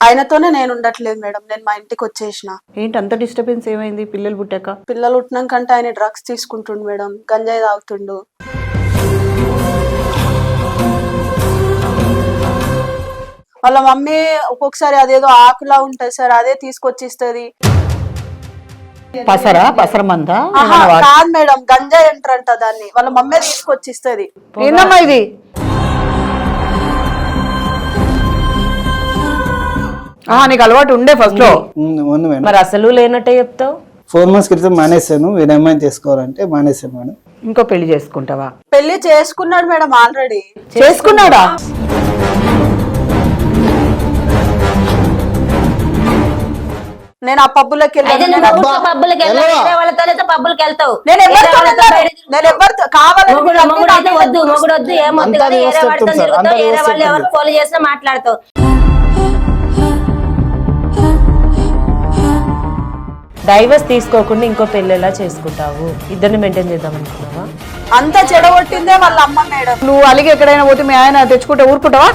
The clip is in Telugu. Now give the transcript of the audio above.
ఆయనతోనే నేను ఉండట్లేదు మేడం. నేను మా ఇంటికి వచ్చేసిన. ఏంటి అంత డిస్టర్బెన్స్ ఏమైంది పిల్లలు పుట్టాక? పిల్లలు పుట్టినాకంటే ఆయన డ్రగ్స్ తీసుకుంటుండు మేడం, గంజాయి తాగుతుండు. వాళ్ళ మమ్మీ ఒక్కొక్కసారి అదేదో ఆకులా ఉంటది సార్, అదే తీసుకొచ్చి ఇస్తుంది. పసరమంతా కాదు మేడం, గంజాయి అంటారంట దాన్ని. వాళ్ళ మమ్మీ తీసుకొచ్చి ఇస్తుంది. ఏందమ్మా ఇది? నీకు అలవాటు ఉండే ఫస్ట్ లో? మరి అసలు లేనట్టే చెప్తావు. 4 months క్రితం మానేశాను. వేరే అమ్మాయిని చేసుకోవాలంటే మానేశాను మేడం. ఇంకో పెళ్లి చేసుకుంటావా? పెళ్లి చేసుకున్నాడు మేడం, ఆల్రెడీ చేసుకున్నాడా? నేను ఆ పబ్బులకి వెళ్ళాను. నేను ఎవరితో కావాలని వద్దు ఏమొద్దు కదా, ఏరే వాడితో తిరుగుతావు, ఏరే వాళ్ళు ఎవరు ఫోన్ చేసినా మాట్లాడతావు. డైవర్స్ తీసుకోకుండా ఇంకో పెళ్లి ఎలా చేసుకుంటావు? ఇద్దరిని మెయింటైన్ చేద్దాం అనుకున్నావా? అంతా చెడగొట్టిందే వాళ్ళ అమ్మ మేడం. నువ్వు అలిగి ఎక్కడైనా పోతే మీ ఆయన తెచ్చుకుంటే ఊరుకుంటావా?